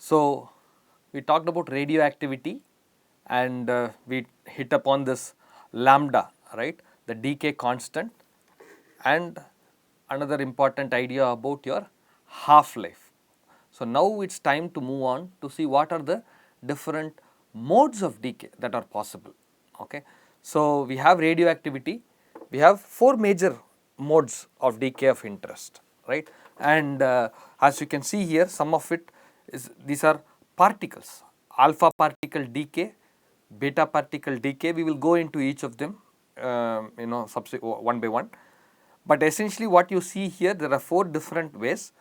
So we talked about radioactivity and we hit upon this lambda, right, the decay constant, and another important idea about your half life. So now it's time to move on to see what are the different modes of decay that are possible. Okay. So we have radioactivity, we have four major modes of decay of interest, right, and as you can see here, some of it is, these are particles, alpha particle decay, beta particle decay. We will go into each of them one by one, but essentially what you see here, there are four different ways,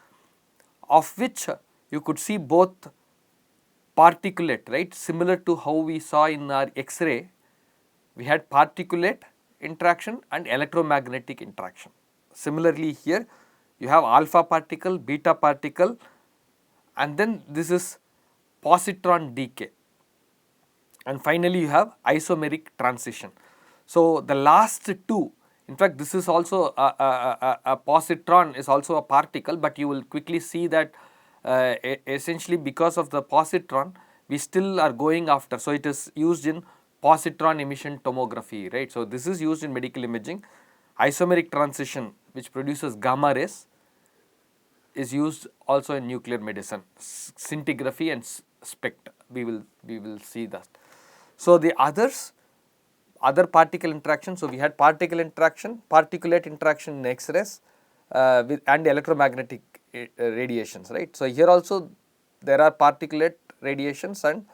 of which you could see both particulate, right, similar to how we saw in our X-ray. We had particulate interaction and electromagnetic interaction. Similarly here you have alpha particle, beta particle, and then this is positron decay, and finally you have isomeric transition. So the last two, in fact this is also a positron is also a particle, but you will quickly see that essentially because of the positron we still are going after, so it is used in positron emission tomography, right. So this is used in medical imaging. Isomeric transition, which produces gamma rays, is used also in nuclear medicine, scintigraphy and SPECT. We will see that. So the other particle interaction. So we had particle interaction, particulate interaction in X-rays and electromagnetic radiations, right. So here also there are particulate radiations and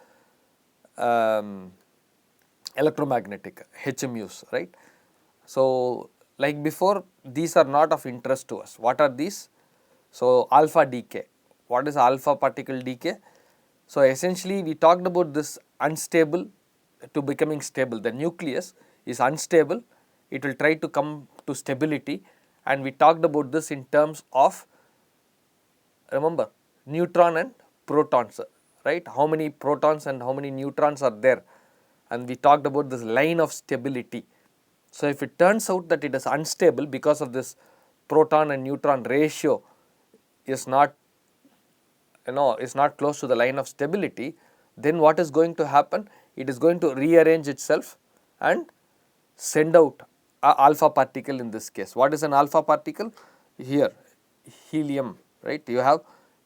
electromagnetic HMUs, right. So like before, these are not of interest to us. What are these? So alpha decay. What is alpha particle decay? So essentially we talked about this unstable to becoming stable. The nucleus is unstable, it will try to come to stability, and we talked about this in terms of, remember, neutron and protons, right, how many protons and how many neutrons are there, and we talked about this line of stability. So if it turns out that it is unstable because of this proton and neutron ratio is not is not close to the line of stability, then what is going to happen? It is going to rearrange itself and send out a alpha particle in this case. What is an alpha particle? Here helium, right, you have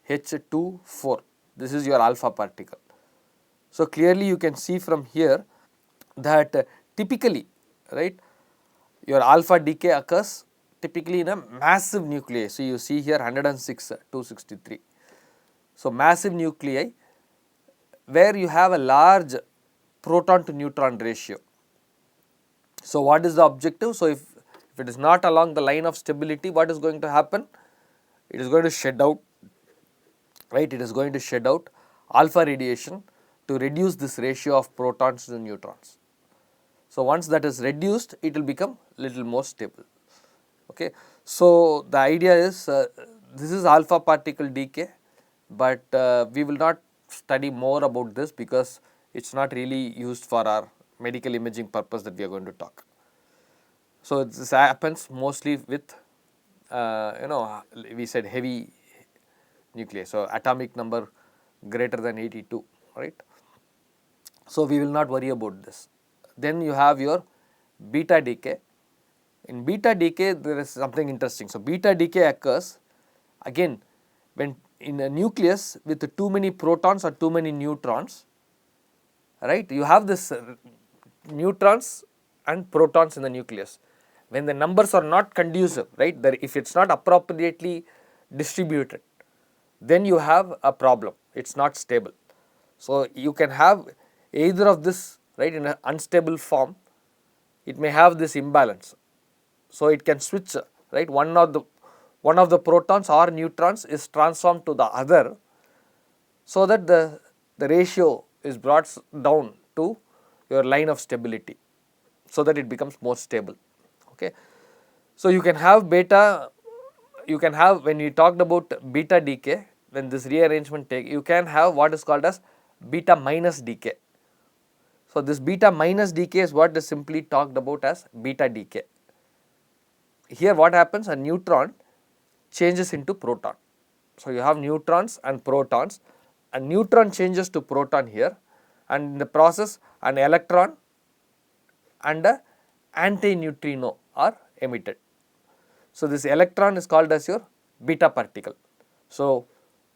H24, this is your alpha particle. So clearly you can see from here that typically, right, your alpha decay occurs typically in a massive nuclei. So you see here 106, 263. So massive nuclei where you have a large proton to neutron ratio. So what is the objective? So if it is not along the line of stability, what is going to happen? It is going to shed out, right, it is going to shed out alpha radiation to reduce this ratio of protons to neutrons. So once that is reduced, it will become little more stable. Okay. So the idea is this is alpha particle decay, but we will not study more about this because it is not really used for our medical imaging purpose that we are going to talk. So this happens mostly with we said heavy nuclei, so atomic number greater than 82, right. So we will not worry about this. Then you have your beta decay. In beta decay there is something interesting. So beta decay occurs again when in a nucleus with too many protons or too many neutrons, right, you have this neutrons and protons in the nucleus. When the numbers are not conducive, right, if it is not appropriately distributed, then you have a problem, it is not stable. So you can have either of this, right, in an unstable form, it may have this imbalance. So it can switch, right, one of the protons or neutrons is transformed to the other, so that the ratio is brought down to your line of stability, so that it becomes more stable. Okay. So you can have beta, you can have, when we talked about beta decay, when this rearrangement take, you can have what is called as beta minus decay. So this beta minus decay is what is simply talked about as beta decay. Here what happens, a neutron changes into proton. So you have neutrons and protons, a neutron changes to proton here, and in the process an electron and a antineutrino are emitted. So, this electron is called as your beta particle. So,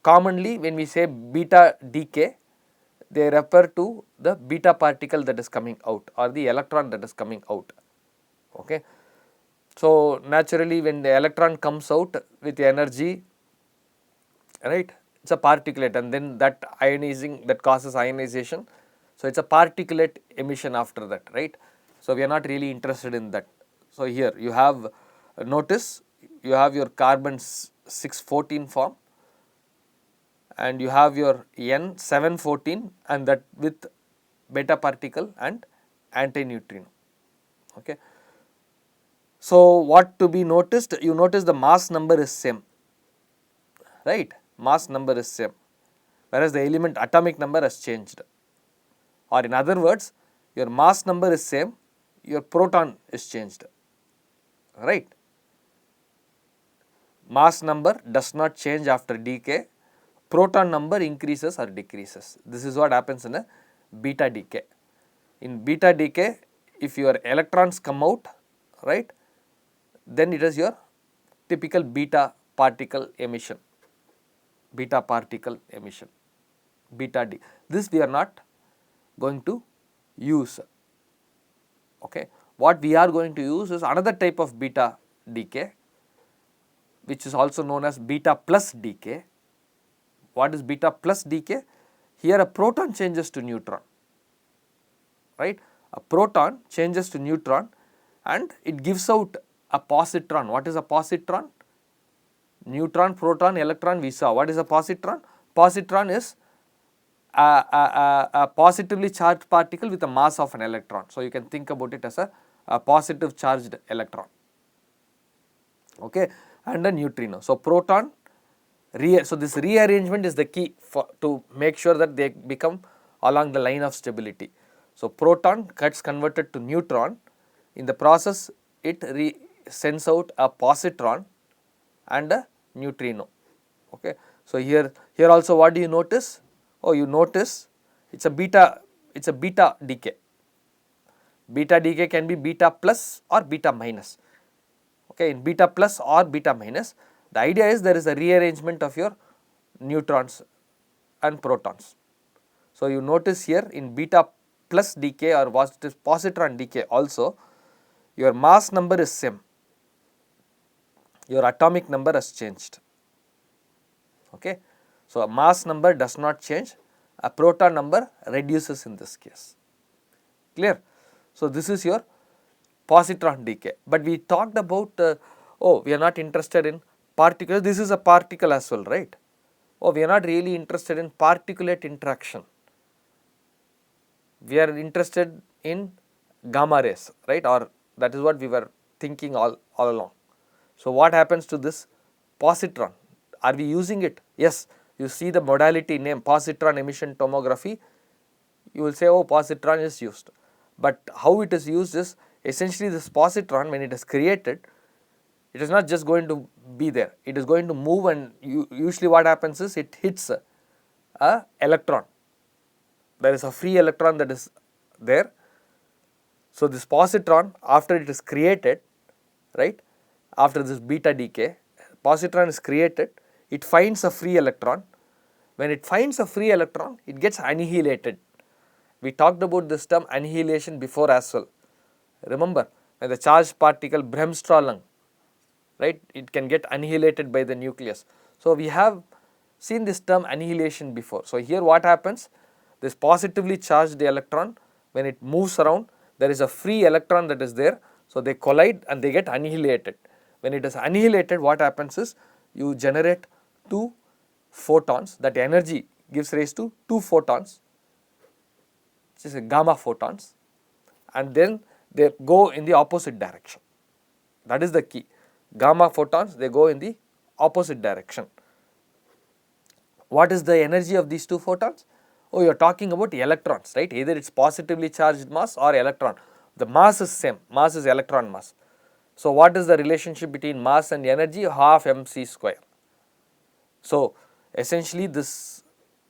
commonly when we say beta decay, they refer to the beta particle that is coming out or the electron that is coming out. Okay. So, naturally when the electron comes out with energy, right, it is a particulate, and then that ionizing, that causes ionization. So, it is a particulate emission after that, right. So, we are not really interested in that. So, here you have notice you have your carbon 614 form and you have your N 714 and that with beta particle and antineutrino. Okay. So, what to be noticed? You notice the mass number is same, right, mass number is same, whereas the element atomic number has changed, or in other words your mass number is same, your proton is changed, right. Mass number does not change after decay, proton number increases or decreases. This is what happens in a beta decay. In beta decay, if your electrons come out, right, then it is your typical beta particle emission, beta particle emission, beta D. This we are not going to use. Okay. What we are going to use is another type of beta decay, which is also known as beta plus decay. What is beta plus decay? Here a proton changes to neutron, right. A proton changes to neutron and it gives out a positron. What is a positron? Neutron, proton, electron we saw. What is a positron? Positron is a positively charged particle with a mass of an electron. So, you can think about it as a positive charged electron, okay, and a neutrino. So, proton, so this rearrangement is the key to make sure that they become along the line of stability. So, proton gets converted to neutron, in the process it sends out a positron and a neutrino. Okay. So, here also what do you notice? Oh, you notice it is a beta decay. Beta decay can be beta plus or beta minus. Okay, in beta plus or beta minus, the idea is there is a rearrangement of your neutrons and protons. So, you notice here in beta plus decay or what is positron decay also, your mass number is same, your atomic number has changed. Okay. So, a mass number does not change, a proton number reduces in this case, clear. So, this is your positron decay, but we talked about oh, we are not interested in particles, this is a particle as well, right. Oh, we are not really interested in particulate interaction, we are interested in gamma rays, right, or that is what we were thinking all along. So, what happens to this positron? Are we using it? Yes, you see the modality name positron emission tomography, you will say, oh, positron is used, but how it is used is essentially this positron, when it is created, it is not just going to be there, it is going to move, and usually what happens is it hits a electron, there is a free electron that is there. So, this positron, after it is created, right, after this beta decay, positron is created, it finds a free electron. When it finds a free electron, it gets annihilated. We talked about this term annihilation before as well. Remember, when the charged particle Bremsstrahlung, right, it can get annihilated by the nucleus. So, we have seen this term annihilation before. So, here what happens? This positively charged electron, when it moves around, there is a free electron that is there. So, they collide and they get annihilated. When it is annihilated, what happens is you generate 2 photons, that energy gives rise to 2 photons, which is gamma photons, and then they go in the opposite direction. That is the key. Gamma photons, they go in the opposite direction. What is the energy of these 2 photons? Oh, you are talking about electrons, right? Either it is positively charged mass or electron. The mass is same, mass is electron mass. So, what is the relationship between mass and energy? Half mc square. So, essentially this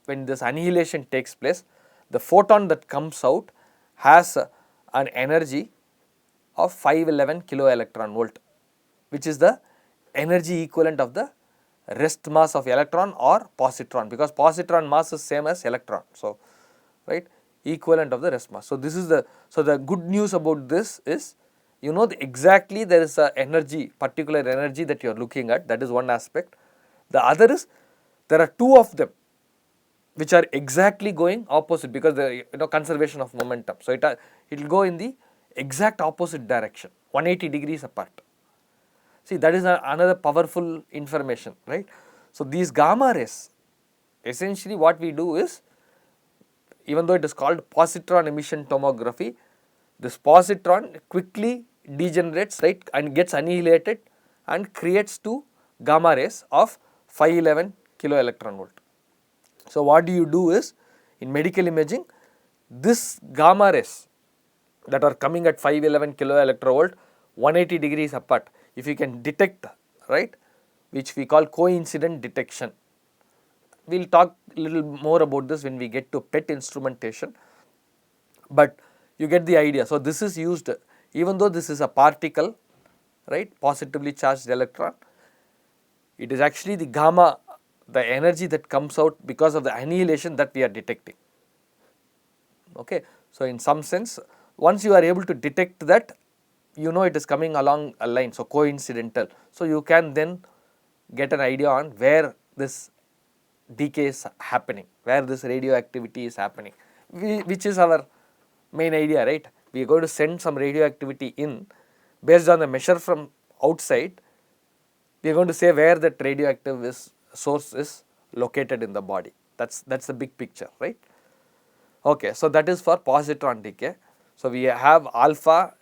when this annihilation takes place, the photon that comes out has an energy of 511 kilo electron volt, which is the energy equivalent of the rest mass of electron or positron, because positron mass is same as electron. So, right, equivalent of the rest mass. So, this is the, so the good news about this is, you know, exactly there is a energy, particular energy that you are looking at, that is one aspect. The other is there are two of them which are exactly going opposite, because the conservation of momentum. So, it will go in the exact opposite direction, 180 degrees apart. See, that is another powerful information, right. So, these gamma rays, essentially what we do is, even though it is called positron emission tomography, this positron quickly degenerates, right, and gets annihilated and creates two gamma rays of 511 kilo electron volt. So, what do you do is, in medical imaging, this gamma rays that are coming at 511 kilo electron volt, 180 degrees apart, if you can detect, right, which we call coincident detection. We will talk a little more about this when we get to PET instrumentation, but you get the idea. So, this is used, even though this is a particle, right, positively charged electron, it is actually the gamma, the energy that comes out because of the annihilation that we are detecting. Okay. So, in some sense, once you are able to detect that, you know it is coming along a line, so coincidental. So, you can then get an idea on where this decay is happening, where this radioactivity is happening, which is our main idea, right. We are going to send some radioactivity in, based on the measure from outside, we are going to say where that radioactive source is located in the body. That's the big picture, right. Okay, so that is for positron decay. So, we have alpha,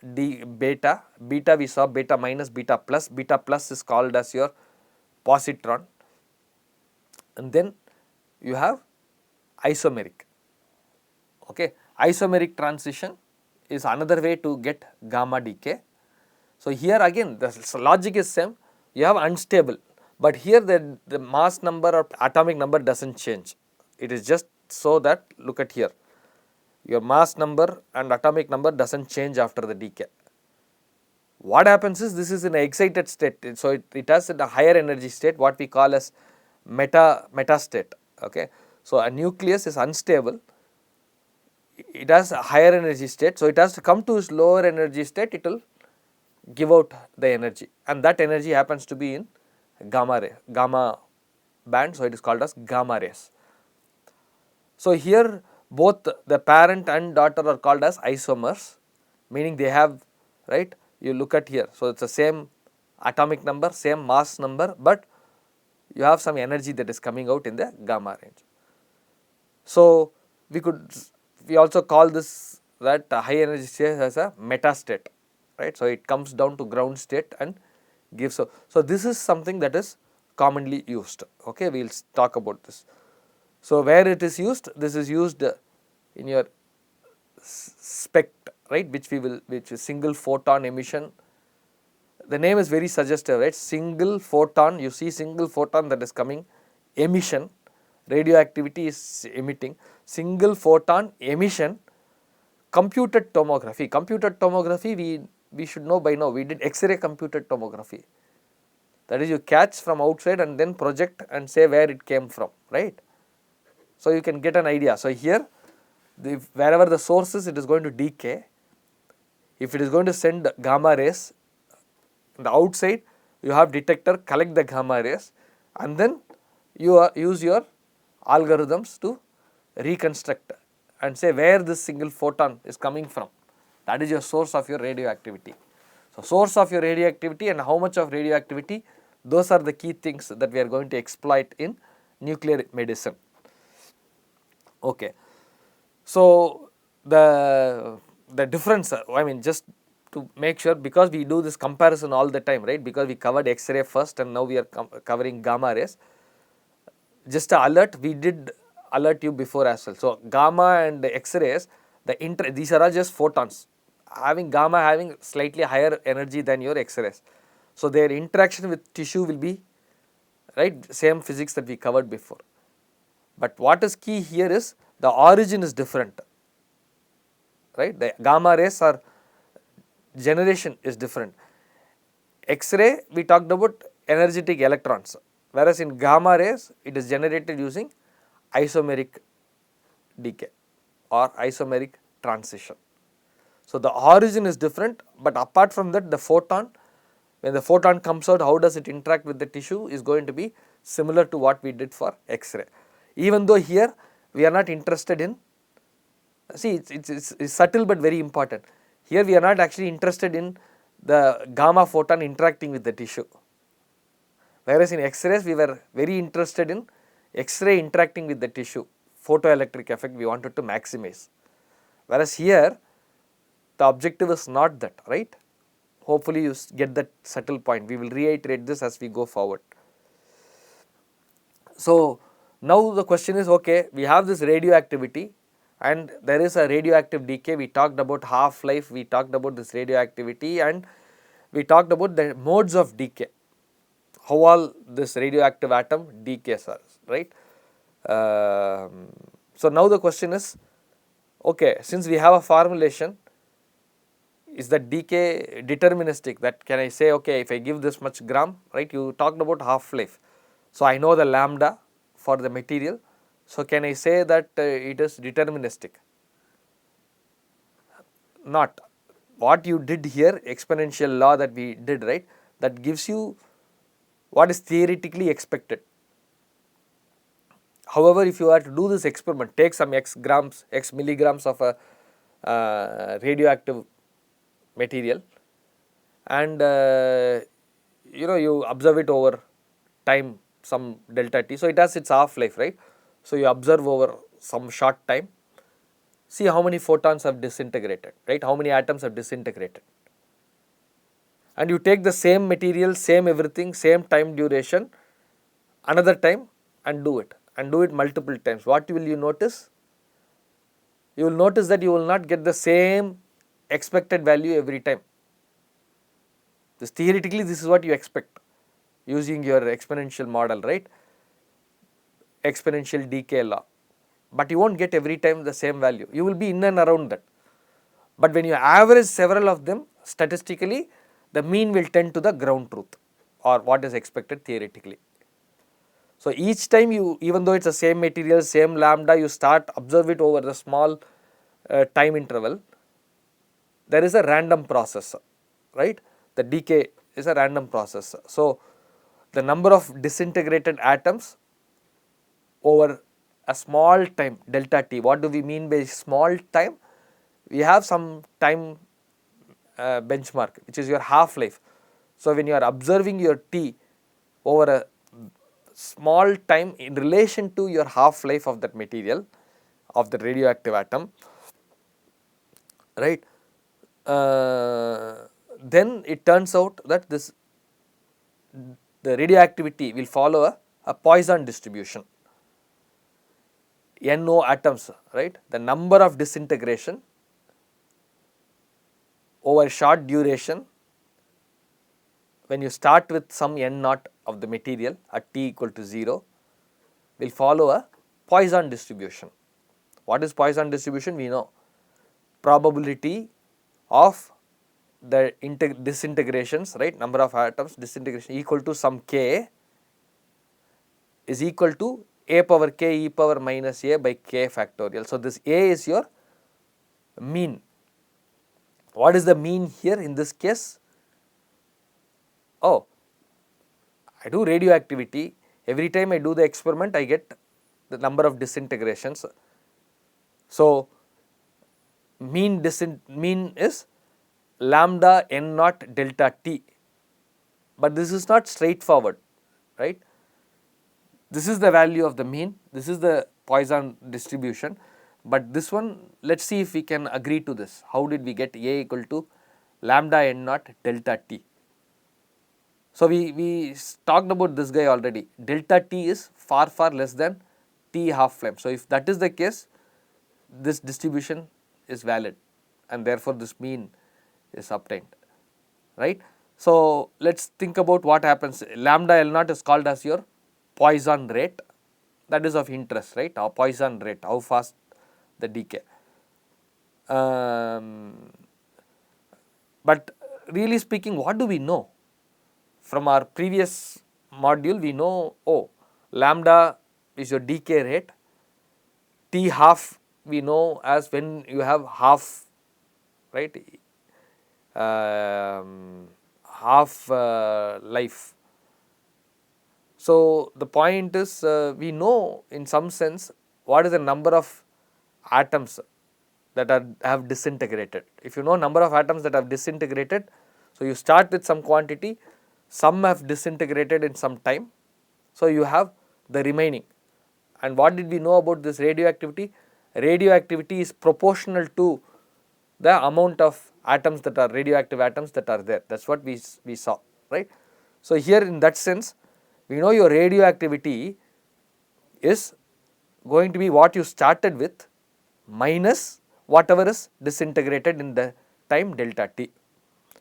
beta, beta we saw beta minus, beta plus is called as your positron, and then you have isomeric. Okay. Isomeric transition is another way to get gamma decay. So, here again the logic is same, you have unstable, but here the mass number or atomic number does not change. It is just so that, look at here, your mass number and atomic number does not change after the decay. What happens is, this is in an excited state, so it has a higher energy state, what we call as meta state. Okay. So, a nucleus is unstable, it has a higher energy state, so it has to come to its lower energy state, it will give out the energy, and that energy happens to be in gamma band, so it is called as gamma rays. So, here both the parent and daughter are called as isomers, meaning they have, right, you look at here, so it is the same atomic number, same mass number, but you have some energy that is coming out in the gamma range. So, we also call this, that high energy state as a meta state, right. So, it comes down to ground state and gives. So, this is something that is commonly used. Okay, we will talk about this. So, where it is used, this is used in your SPECT, right, which is single photon emission. The name is very suggestive, right, single photon, you see single photon that is coming, emission, radioactivity is emitting, single photon emission, computed tomography. Computed tomography we should know by now, we did X-ray computed tomography, that is you catch from outside and then project and say where it came from, right. So, you can get an idea. So, here wherever the source is, it is going to decay. If it is going to send gamma rays, on the outside you have detector collect the gamma rays, and then you use your algorithms to reconstruct and say where this single photon is coming from. That is your source of your radioactivity. So, source of your radioactivity and how much of radioactivity, those are the key things that we are going to exploit in nuclear medicine. Okay. So, the difference, I mean, just to make sure, because we do this comparison all the time, right, because we covered X-ray first and now we are covering gamma rays, just to alert, we did alert you before as well. So, gamma and X-rays, these are all just photons, having gamma having slightly higher energy than your X-rays. So, their interaction with tissue will be, right, same physics that we covered before. But what is key here is the origin is different, right? The gamma rays are generation is different. X-ray we talked about energetic electrons, whereas in gamma rays it is generated using isomeric decay or isomeric transition. So the origin is different, but apart from that, the photon, when the photon comes out, how does it interact with the tissue is going to be similar to what we did for X-ray. Even though here we are not interested in, see it's subtle but very important. Here we are not actually interested in the gamma photon interacting with the tissue, whereas in X-rays we were very interested in X-ray interacting with the tissue, photoelectric effect we wanted to maximize, whereas here the objective is not that, right. Hopefully you get that subtle point. We will reiterate this as we go forward. So now the question is, okay, we have this radioactivity and there is a radioactive decay. We talked about half-life, we talked about this radioactivity, and we talked about the modes of decay, how all this radioactive atom decays, right. So now the question is, okay, since we have a formulation, is that decay deterministic? That can I say, okay, if I give this much gram, right, you talked about half-life. So I know the lambda for the material. So can I say that it is deterministic? Not. What you did here, exponential law that we did, right, that gives you what is theoretically expected. However, if you are to do this experiment, take some x grams, x milligrams of a radioactive material and you observe it over time, some delta t. So it has its half life, right. So you observe over some short time, see how many photons have disintegrated, right, how many atoms have disintegrated, and you take the same material, same everything, same time duration, another time and do it multiple times. What will you notice? You will notice that you will not get the same expected value every time. This theoretically this is what you expect using your exponential model, right, exponential decay law, but you won't get every time the same value, you will be in and around that. But when you average several of them, statistically the mean will tend to the ground truth or what is expected theoretically. So each time you, even though it is the same material, same lambda, you start observe it over the small time interval, there is a random process, right, the decay is a random process. So the number of disintegrated atoms over a small time delta t. What do we mean by small time? We have some time benchmark which is your half life. So when you are observing your t over a small time in relation to your half life of that material, of the radioactive atom, right, then it turns out that the radioactivity will follow a Poisson distribution. NO atoms, right, the number of disintegration over short duration, when you start with some N naught of the material at t equal to 0, will follow a Poisson distribution. What is Poisson distribution? We know probability of the disintegrations, right, number of atoms disintegration equal to some k is equal to a power k e power minus a by k factorial. So this a is your mean. What is the mean here in this case? Oh, I do radioactivity, every time I do the experiment I get the number of disintegrations. So mean is lambda n naught delta t, but this is not straightforward, right. This is the value of the mean, this is the Poisson distribution, but this one, let us see if we can agree to this. How did we get a equal to lambda n naught delta t? So we talked about this guy already, delta t is far less than t half life. So if that is the case, this distribution is valid and therefore this mean is obtained, right. So let us think about what happens. Lambda L naught is called as your Poisson rate, that is of interest, right? Our Poisson rate, how fast the decay. But really speaking, what do we know? From our previous module, we know, oh, lambda is your decay rate, T half we know as when you have half, right, half life. So, the point is we know in some sense what is the number of atoms that have disintegrated. If you know number of atoms that have disintegrated, so you start with some quantity, some have disintegrated in some time, so you have the remaining. And what did we know about this radioactivity? Radioactivity is proportional to the amount of atoms that are radioactive atoms that are there. That is what we saw, right. So, here in that sense we know your radioactivity is going to be what you started with minus whatever is disintegrated in the time delta t.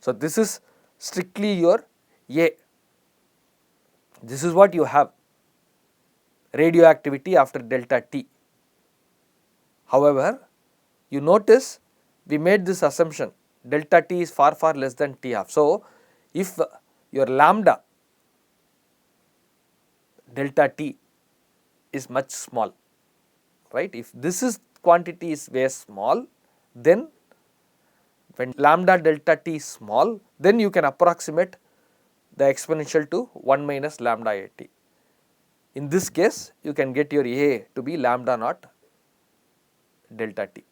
So, this is strictly your A. This is what you have, radioactivity after delta t. However, you notice we made this assumption delta t is far less than T half. So, if your lambda delta t is much small, right, if this is quantity is very small, then when lambda delta t is small, then you can approximate the exponential to 1 minus lambda a t. In this case, you can get your A to be lambda naught delta t,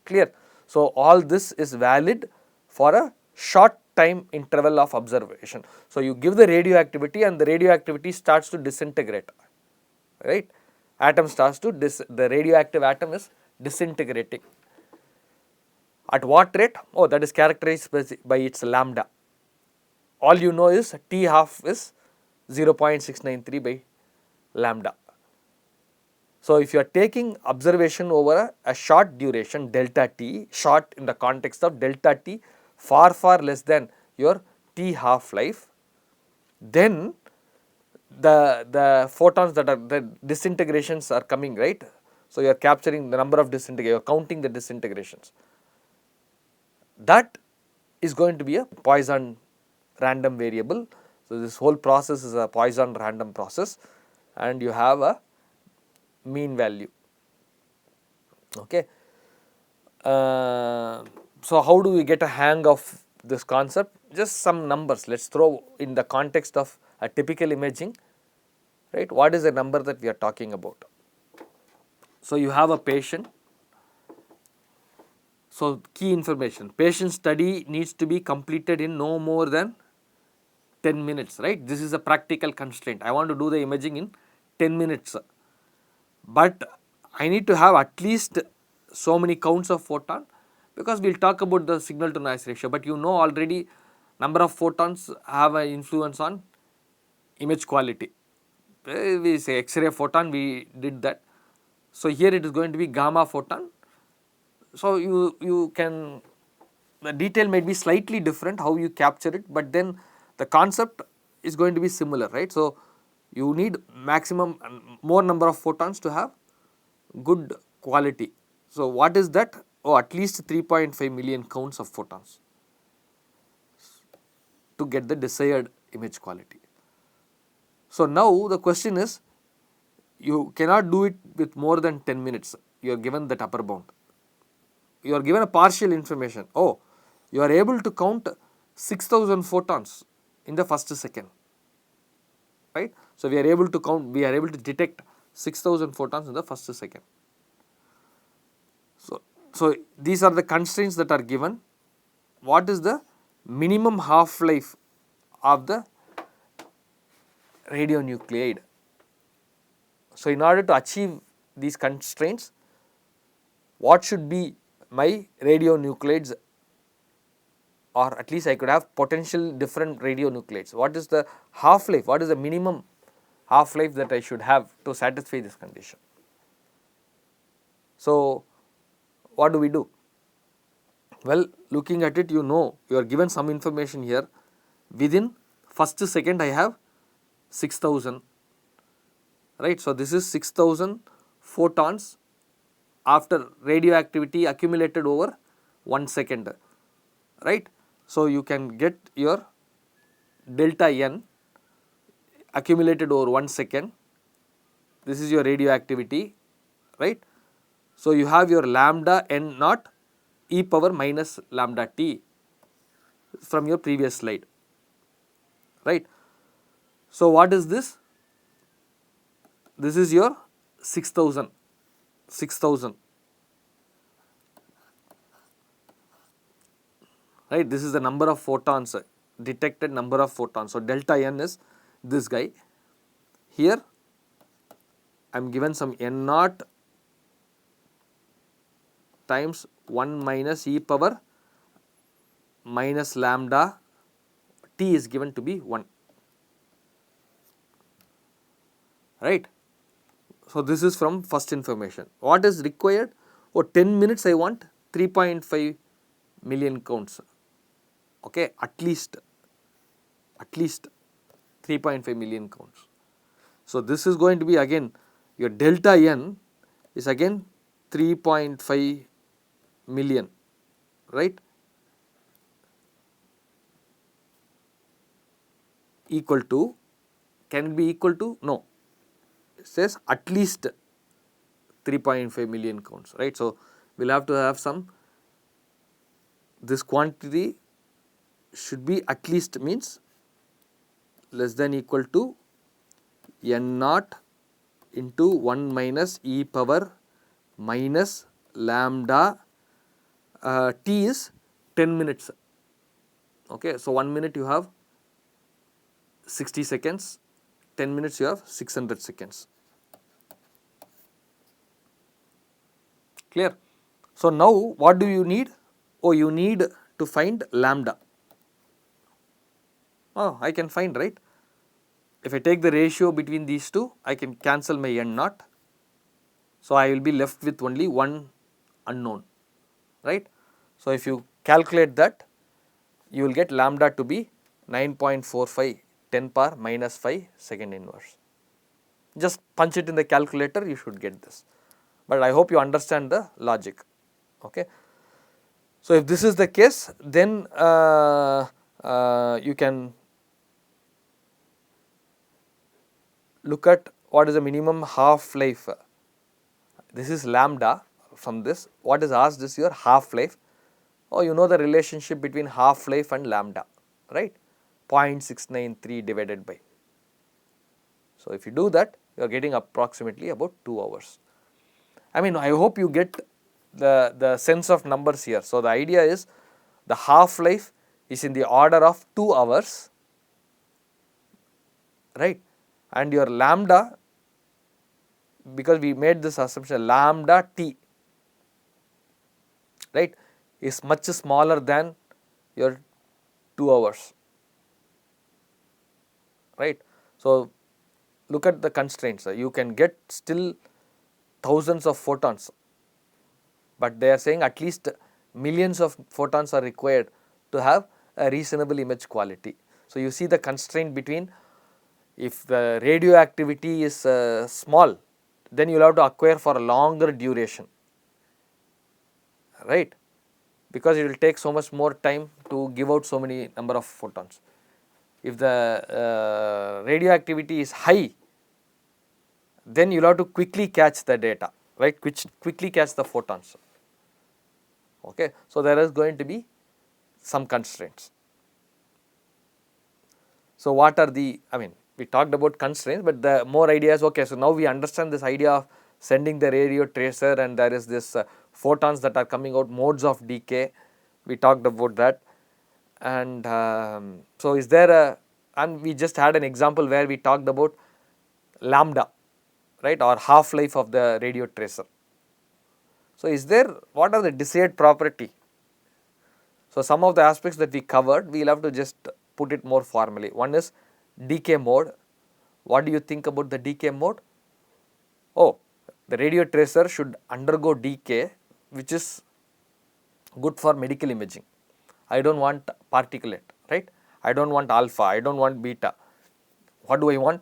clear. So, all this is valid for a short time interval of observation. So, you give the radioactivity and the radioactivity starts to disintegrate, right, atom starts to the radioactive atom is disintegrating. At what rate? Oh, that is characterized by its lambda. All you know is T half is 0.693 by lambda. So, if you are taking observation over a short duration delta t, short in the context of delta t far less than your T half life, then the photons that are the disintegrations are coming, right. So, you are capturing the number of disintegrations, you are counting the disintegrations. That is going to be a Poisson random variable. So, this whole process is a Poisson random process and you have a mean value, okay. So, how do we get a hang of this concept? Just some numbers, let us throw in the context of a typical imaging, right. What is the number that we are talking about? So, you have a patient. So, key information, patient study needs to be completed in no more than 10 minutes, right. This is a practical constraint. I want to do the imaging in 10 minutes, but I need to have at least so many counts of photon, because we will talk about the signal to noise ratio, but you know already number of photons have an influence on image quality. We say X-ray photon, we did that. So, here it is going to be gamma photon. So, you can, the detail might be slightly different how you capture it, but then the concept is going to be similar, right. So, you need maximum more number of photons to have good quality. So, what is that? Oh, at least 3.5 million counts of photons to get the desired image quality. So, now the question is, you cannot do it with more than 10 minutes, you are given that upper bound. You are given a partial information, oh, you are able to count 6000 photons in the first second, right. So, we are able to count, we are able to detect 6000 photons in the first second. So, these are the constraints that are given. What is the minimum half life of the radionuclide? So, in order to achieve these constraints, what should be my radionuclides, or at least I could have potential different radionuclides. What is the half life? What is the minimum half life that I should have to satisfy this condition? So, what do we do? Well, looking at it, you know, you are given some information here. Within first second I have 6000, right? So this is 6000 photons after radioactivity accumulated over 1 second, right? So you can get your delta n accumulated over 1 second. This is your radioactivity, right? So you have your lambda n naught e power minus lambda t from your previous slide, right? So what is this? This is your 6000, right? This is the number of photons, detected number of photons. So delta n is this guy. Here I am given some n naught times 1 minus e power minus lambda t is given to be 1, right? So this is from first information. What is required? Oh, 10 minutes I want 3.5 million counts, okay, at least 3.5 million counts. So this is going to be again your delta n is again 3.5 million, right, equal to, can it be equal to? No, it says at least 3.5 million counts, right. So we will have to have some, this quantity should be at least means less than equal to n naught into 1 minus e power minus lambda t is 10 minutes, okay. So 1 minute you have 60 seconds, 10 minutes you have 600 seconds, clear. So now what do you need? Oh, you need to find lambda. Oh, I can find, right. If I take the ratio between these two, I can cancel my n naught. So I will be left with only one unknown, right. So if you calculate that, you will get lambda to be 9.45 10 power minus 5 second inverse. Just punch it in the calculator, you should get this, but I hope you understand the logic, okay. So if this is the case, then you can look at what is the minimum half life. This is lambda. From this, what is asked is your half life. Oh, you know the relationship between half life and lambda, right, 0.693 divided by. So if you do that, you are getting approximately about 2 hours. I mean, I hope you get the sense of numbers here. So the idea is the half life is in the order of 2 hours, right, and your lambda, because we made this assumption lambda t, right, is much smaller than your 2 hours, right. So look at the constraints, you can get still thousands of photons, but they are saying at least millions of photons are required to have a reasonable image quality. So you see the constraint between, if the radioactivity is small, then you will have to acquire for a longer duration, right, because it will take so much more time to give out so many number of photons. If the radioactivity is high, then you will have to quickly catch the data, right, quickly catch the photons, okay. So there is going to be some constraints. So what are the, I mean, we talked about constraints, but the more ideas, okay, so now we understand this idea of sending the radio tracer, and there is this photons that are coming out, modes of decay, we talked about that. And so is there a, and we just had an example where we talked about lambda, right, or half life of the radio tracer. So is there, what are the desired property? So some of the aspects that we covered, we will have to just put it more formally. One is decay mode. What do you think about the decay mode? Oh, the radio tracer should undergo decay, which is good for medical imaging. I don't want particulate, right? I don't want alpha, I don't want beta. What do I want?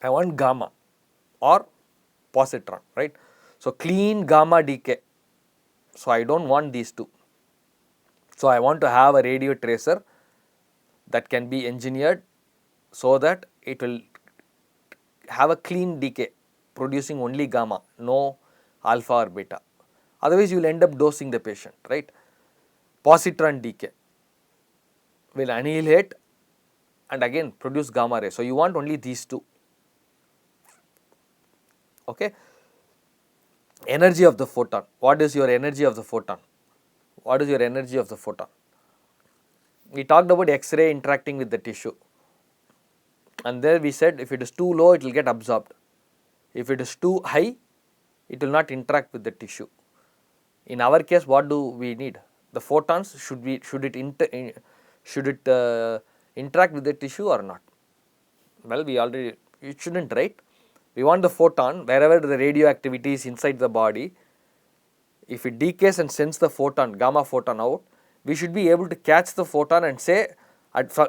I want gamma. or positron, right. So clean gamma decay, so I don't want these two. So I want to have a radio tracer that can be engineered so that it will have a clean decay producing only gamma, no alpha or beta. Otherwise you will end up dosing the patient, right. Positron decay will annihilate and again produce gamma ray. So you want only these two. Okay. Energy of the photon. What is your energy of the photon? What is your energy of the photon? We talked about X-ray interacting with the tissue, and there we said if it is too low it will get absorbed. If it is too high it will not interact with the tissue. In our case what do we need? The photons should it interact with the tissue or not? Well, it shouldn't, right? We want the photon wherever the radioactivity is inside the body. If it decays and sends the photon, gamma photon out, we should be able to catch the photon and say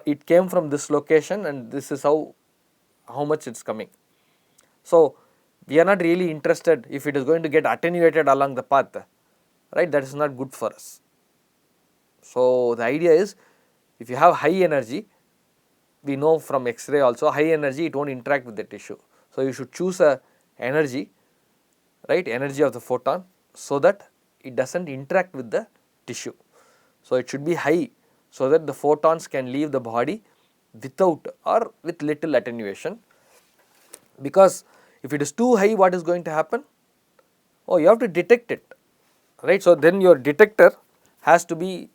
it came from this location and this is how much it's coming. So we are not really interested if it is going to get attenuated along the path, right? That is not good for us. So the idea is if you have high energy, we know from X-ray also high energy it won't interact with the tissue. So you should choose a energy, right, energy of the photon so that it does not interact with the tissue. So it should be high so that the photons can leave the body without or with little attenuation, because if it is too high what is going to happen? Oh, you have to detect it, right. So then your detector has to be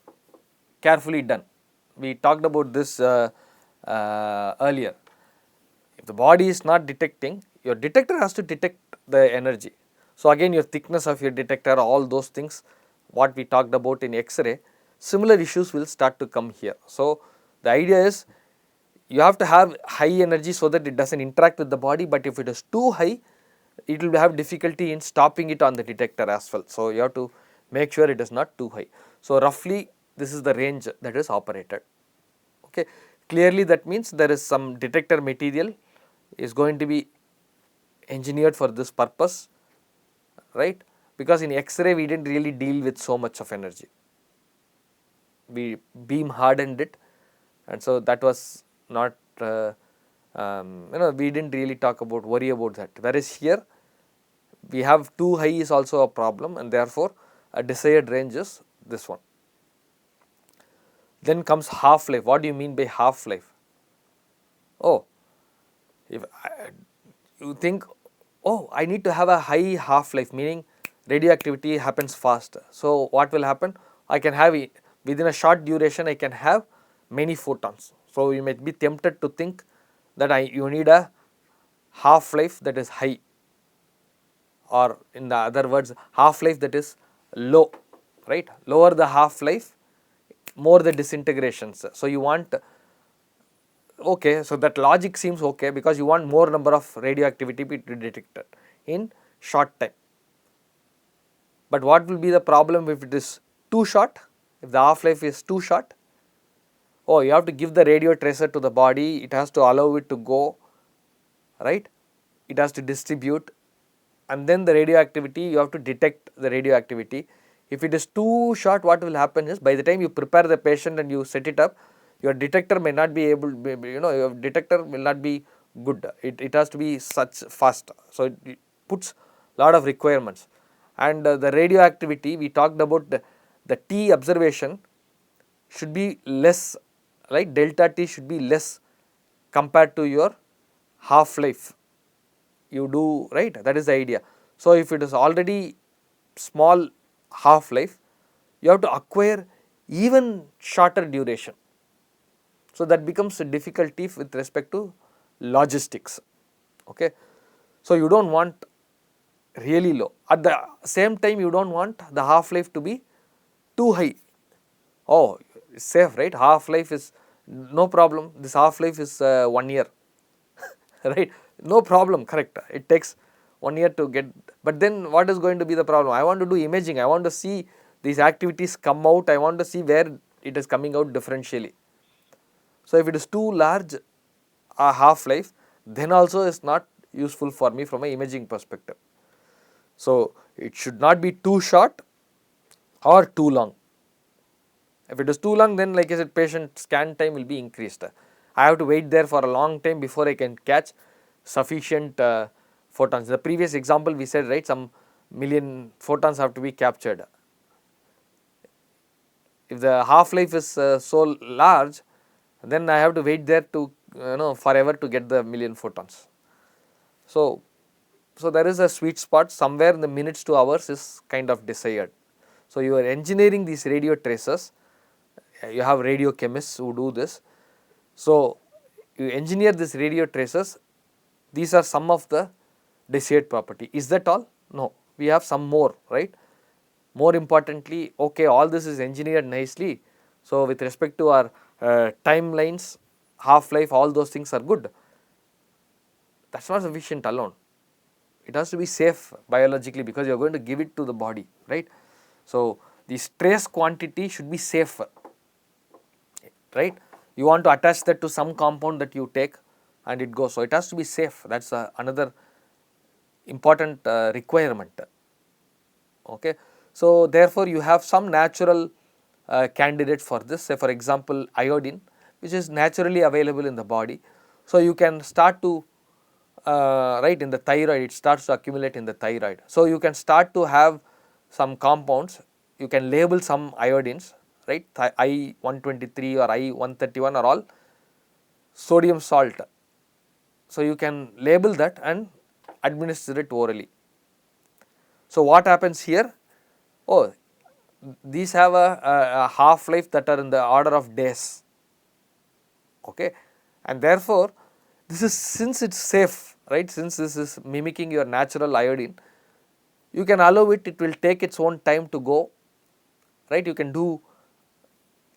carefully done. We talked about this earlier. If the body is not detecting, your detector has to detect the energy. So again your thickness of your detector, all those things what we talked about in X-ray, similar issues will start to come here. So the idea is you have to have high energy so that it does not interact with the body, but if it is too high it will have difficulty in stopping it on the detector as well. So you have to make sure it is not too high. So roughly this is the range that is operated. Okay. Clearly that means there is some detector material is going to be engineered for this purpose, right, because in X-ray we did not really deal with so much of energy. We beam hardened it, and so that was not we did not really worry about that, whereas here we have too high is also a problem, and therefore a desired range is this one. Then comes half life. What do you mean by half life? Oh, if you think, oh, I need to have a high half life, meaning radioactivity happens fast. So what will happen? I can have it within a short duration, I can have many photons. So you might be tempted to think that you need a half life that is high, or in the other words half life that is low, right. Lower the half life, more the disintegrations. So you want, okay, so that logic seems okay because you want more number of radioactivity to be detected in short time. But what will be the problem if it is too short? If the half life is too short, oh, you have to give the radio tracer to the body, it has to allow it to go, right, it has to distribute, and then the radioactivity, you have to detect the radioactivity. If it is too short, what will happen is by the time you prepare the patient and you set it up, your detector may not be able, your detector will not be good, it has to be such fast. So it puts lot of requirements, and the radioactivity we talked about, the T observation should be less, right, delta T should be less compared to your half life you do, right, that is the idea. So if it is already small half life, you have to acquire even shorter duration. So that becomes a difficulty with respect to logistics, okay. So you do not want really low, at the same time you do not want the half life to be too high. Oh, it's safe, right, half life is no problem, this half life is 1 year right, no problem, correct, it takes 1 year to get, but then what is going to be the problem? I want to do imaging, I want to see these activities come out, I want to see where it is coming out differentially. So if it is too large a half life, then also is not useful for me from an imaging perspective. So it should not be too short or too long. If it is too long, then like I said, patient scan time will be increased. I have to wait there for a long time before I can catch sufficient photons. The previous example we said, right, some million photons have to be captured. If the half life is so large, then I have to wait there to forever to get the million photons. So there is a sweet spot somewhere in the minutes to hours is kind of desired. So you are engineering these radio tracers. You have radio chemists who do this. So you engineer this radio tracers. These are some of the desired property. Is that all? No, we have some more, right? More importantly, okay, all this is engineered nicely. So with respect to our timelines, half-life, all those things are good. That's not sufficient alone. It has to be safe biologically because you are going to give it to the body, right? So the trace quantity should be safe, right? You want to attach that to some compound that you take and it goes. So it has to be safe. That's another important requirement. Okay. So therefore you have some natural candidate for this, say for example iodine, which is naturally available in the body. So you can start to right in the thyroid, it starts to accumulate in the thyroid. So you can start to have some compounds, you can label some iodines, right, I-123 or I-131 are all sodium salt. So you can label that and administer it orally. So what happens here? Oh, these have a half life that are in the order of days, okay, and therefore this is, since it is safe, right, since this is mimicking your natural iodine, you can allow it, it will take its own time to go, right. You can do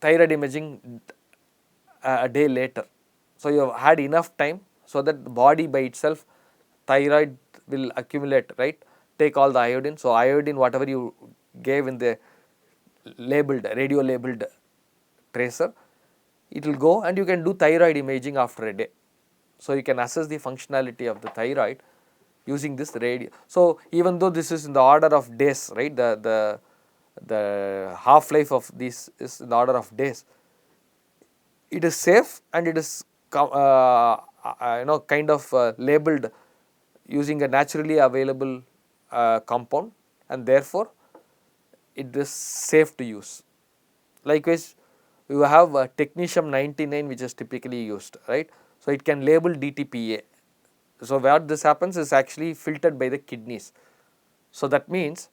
thyroid imaging a day later. So you have had enough time so that the body by itself, thyroid will accumulate, right, take all the iodine. So iodine whatever you gave in the labeled, radio labeled tracer, it will go and you can do thyroid imaging after a day. So you can assess the functionality of the thyroid using this radio. So even though this is in the order of days, right, the half life of this is in the order of days, it is safe and it is kind of labeled using a naturally available compound, and therefore it is safe to use. Likewise, you have technetium 99 which is typically used, right. So it can label DTPA. So what this happens is actually filtered by the kidneys. So that means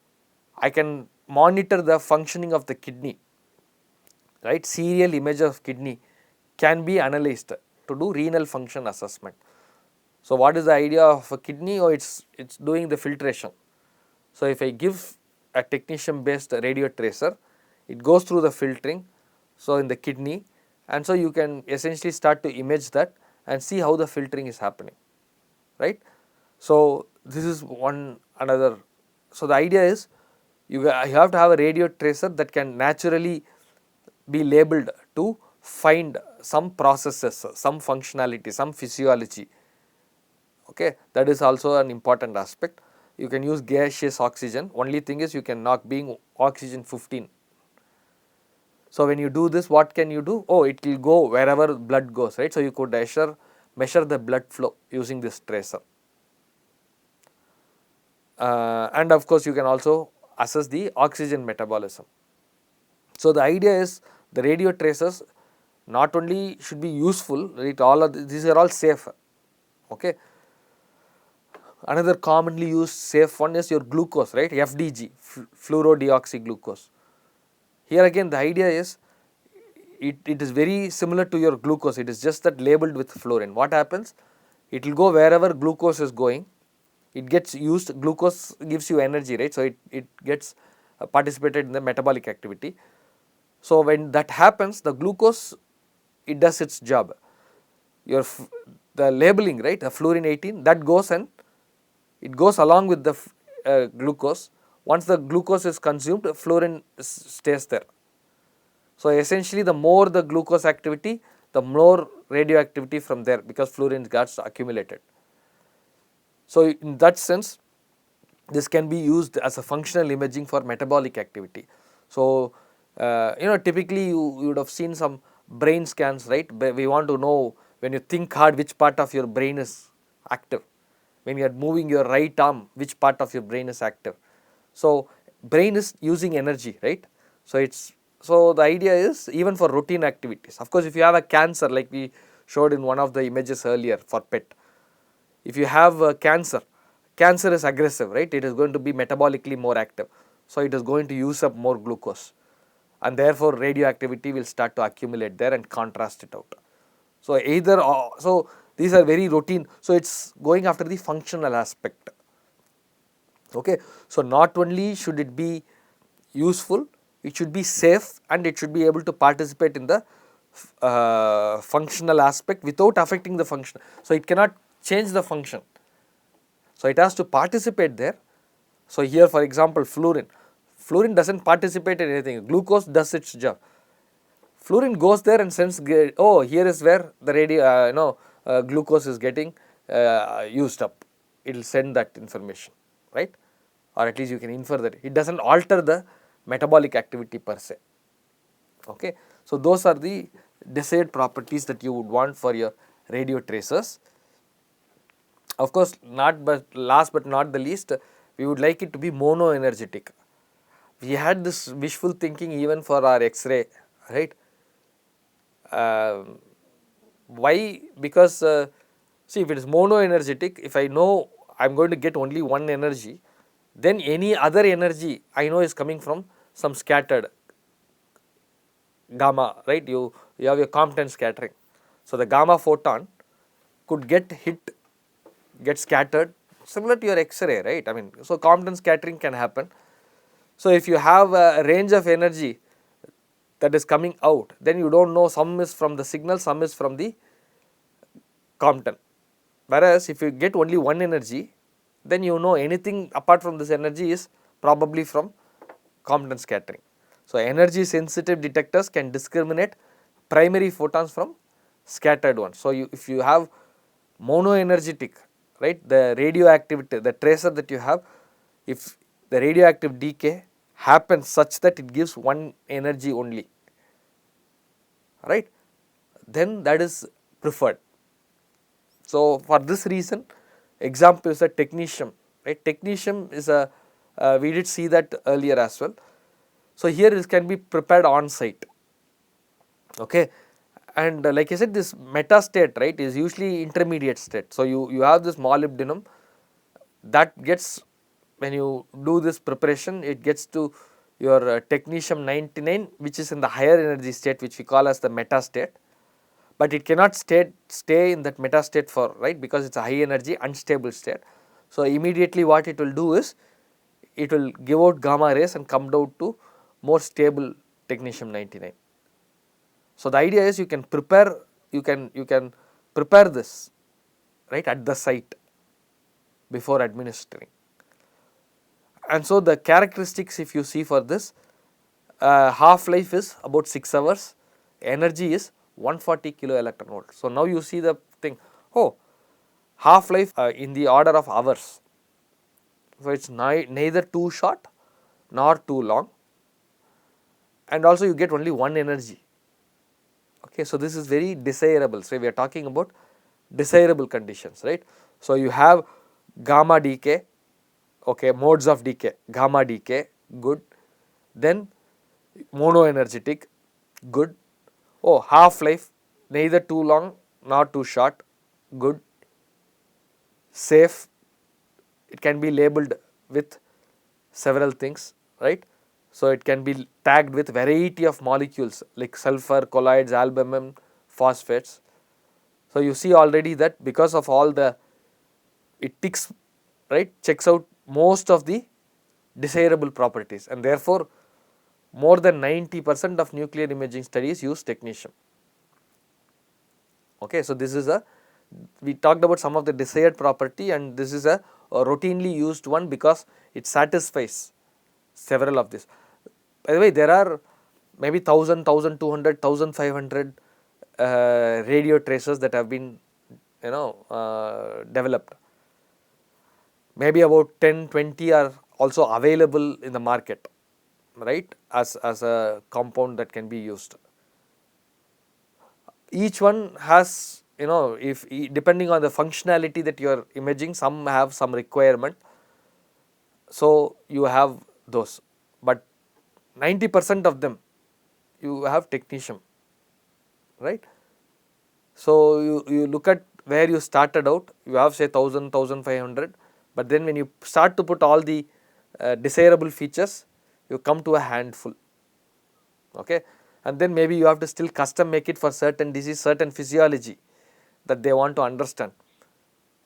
I can monitor the functioning of the kidney, right. Serial image of kidney can be analyzed to do renal function assessment. So what is the idea of a kidney? Oh, it's doing the filtration. So if I give a technetium based radio tracer, it goes through the filtering, so in the kidney, and so you can essentially start to image that and see how the filtering is happening, right. So this is one another. So the idea is you have to have a radio tracer that can naturally be labeled to find some processes, some functionality, some physiology, okay. That is also an important aspect. You can use gaseous oxygen, only thing is you can knock being oxygen 15. So when you do this, what can you do? Oh, it will go wherever blood goes, right. So you could measure the blood flow using this tracer. And of course you can also assess the oxygen metabolism. So the idea is the radio tracers not only should be useful, right, all of these are all safe, okay. Another commonly used safe one is your glucose, right, FDG, fluorodeoxyglucose. Here again the idea is it is very similar to your glucose, it is just that labeled with fluorine. What happens? It will go wherever glucose is going, it gets used, glucose gives you energy, right, so it gets participated in the metabolic activity. So when that happens, the glucose, it does its job. The labeling, right, the fluorine 18, that goes and it goes along with the glucose. Once the glucose is consumed, fluorine stays there. So essentially the more the glucose activity, the more radioactivity from there, because fluorine gets accumulated. So in that sense, this can be used as a functional imaging for metabolic activity. So typically you would have seen some brain scans, right? We want to know when you think hard which part of your brain is active. When you are moving your right arm, which part of your brain is active. So brain is using energy, right? So the idea is even for routine activities. Of course, if you have a cancer, like we showed in one of the images earlier for PET, if you have cancer, cancer is aggressive, right? It is going to be metabolically more active. So it is going to use up more glucose, and therefore radioactivity will start to accumulate there and contrast it out. So either so these are very routine. So it's going after the functional aspect. Okay. So not only should it be useful, it should be safe, and it should be able to participate in the functional aspect without affecting the function. So it cannot change the function. So it has to participate there. So here for example fluorine does not participate in anything, glucose does its job. Fluorine goes there and sends, oh, here is where the glucose is getting used up. It will send that information, right? Or at least you can infer that it does not alter the metabolic activity per se. Okay. So those are the desired properties that you would want for your radio tracers. Of course, last but not the least, we would like it to be monoenergetic. We had this wishful thinking even for our X-ray, right? Why? Because see, if it is monoenergetic, if I know I am going to get only one energy, then any other energy I know is coming from some scattered gamma, right? You have your Compton scattering. So the gamma photon could get scattered, similar to your X-ray, right? I mean, so Compton scattering can happen. So if you have a range of energy that is coming out, then you do not know, some is from the signal, some is from the Compton. Whereas if you get only one energy, then you know anything apart from this energy is probably from Compton scattering. So energy sensitive detectors can discriminate primary photons from scattered ones. So if you have monoenergetic, right, the radioactivity, the tracer that you have, if the radioactive decay happens such that it gives one energy only, right, then that is preferred. So for this reason, example is a technetium, right? Technetium is a, we did see that earlier as well. So here it can be prepared on site, okay. And like I said, this metastate, right, is usually intermediate state. So you have this molybdenum that gets, when you do this preparation, it gets to your technetium 99, which is in the higher energy state, which we call as the metastate. But it cannot stay in that metastate for, right, because it is a high energy unstable state. So immediately what it will do is, it will give out gamma rays and come down to more stable technetium 99. So the idea is you can prepare this, right, at the site before administering. And so the characteristics, if you see for this, half life is about 6 hours, energy is 140 kilo electron volt. So now you see the thing, oh, half life in the order of hours. So it is neither too short nor too long, and also you get only one energy. Okay, so this is very desirable. So we are talking about desirable conditions, right? So you have gamma decay, okay, modes of decay, gamma decay, good. Then monoenergetic, good. Oh, half life, neither too long nor too short, good. Safe, it can be labeled with several things, right? So it can be tagged with variety of molecules like sulfur, colloids, albumin, phosphates. So you see already that because of all the, it ticks, right, checks out most of the desirable properties, and therefore more than 90% of nuclear imaging studies use technetium. Okay, so this is we talked about some of the desired property, and this is a routinely used one because it satisfies several of this. By the way, there are maybe 1000, 1200, 1500 radio tracers that have been developed. maybe about 10, 20 are also available in the market, right, as a compound that can be used. Each one has, if depending on the functionality that you are imaging, some have some requirement, so you have those, but 90% of them you have technetium, right. So you look at where you started out, you have say 1000, 1500, but then when you start to put all the desirable features, you come to a handful, okay, and then maybe you have to still custom make it for certain disease, certain physiology that they want to understand.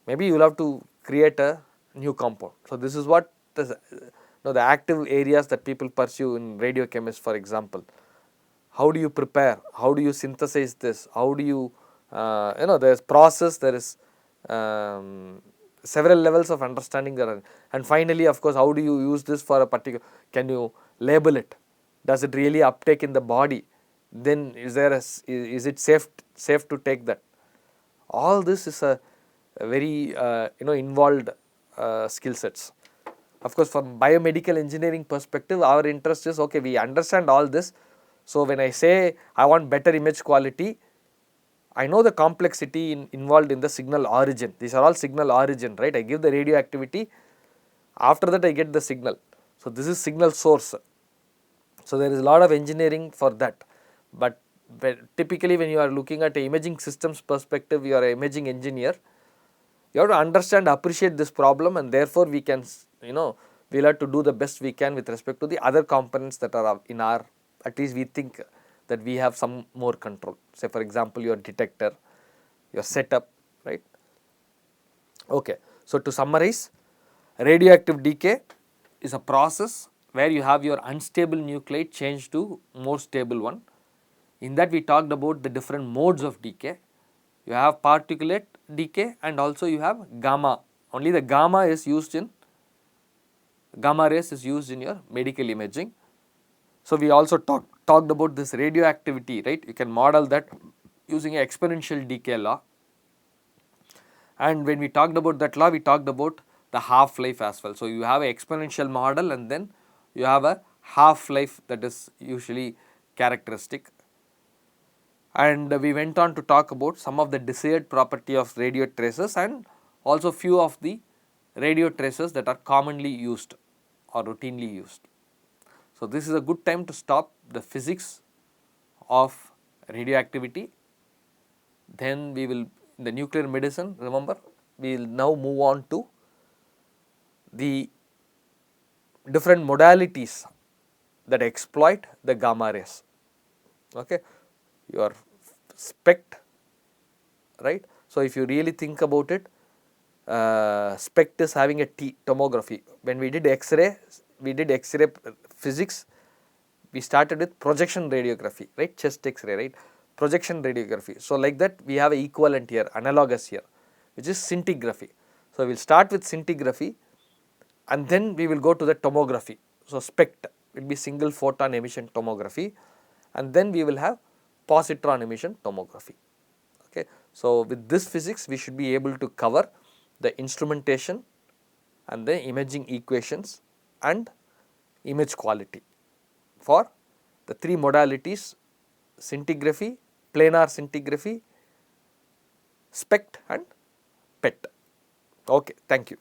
Maybe you will have to create a new compound. So this is what the active areas that people pursue in radiochemist, for example. How do you prepare? How do you synthesize this? How do you, there is process, there is several levels of understanding there, and finally, of course, how do you use this for a particular? Can you label it? Does it really uptake in the body? Then is it safe to take that? All this is a very involved skill sets. Of course, from biomedical engineering perspective, our interest is, okay, we understand all this. So when I say I want better image quality, I know the complexity involved in the signal origin. These are all signal origin, right? I give the radioactivity, after that I get the signal. So this is signal source. So there is a lot of engineering for that. But typically when you are looking at imaging systems perspective, you are an imaging engineer, you have to understand, appreciate this problem, and therefore we can, we'll have to do the best we can with respect to the other components that are in our, at least we think that we have some more control. Say for example, your detector, your setup, right. Okay. So to summarize, radioactive decay is a process where you have your unstable nuclide changed to more stable one. In that we talked about the different modes of decay. You have particulate decay and also you have gamma. Only the gamma rays is used in your medical imaging. So we also talked about this radioactivity, right. You can model that using an exponential decay law. And when we talked about that law, we talked about the half-life as well. So you have an exponential model and then you have a half-life that is usually characteristic. And we went on to talk about some of the desired property of radio tracers and also few of the radio tracers that are commonly used or routinely used. So this is a good time to stop the physics of radioactivity. Then we will, in the nuclear medicine, remember, we will now move on to the different modalities that exploit the gamma rays. Okay, your SPECT, right. So if you really think about it, SPECT is having a tomography. When we did X-ray, physics, we started with projection radiography, right, chest X-ray, right, projection radiography. So like that we have an equivalent here, analogous here, which is scintigraphy. So we will start with scintigraphy and then we will go to the tomography. So SPECT will be single photon emission tomography and then we will have positron emission tomography. Okay. So with this physics we should be able to cover the instrumentation and the imaging equations and image quality for the three modalities: scintigraphy, planar scintigraphy, SPECT and PET. Okay, thank you.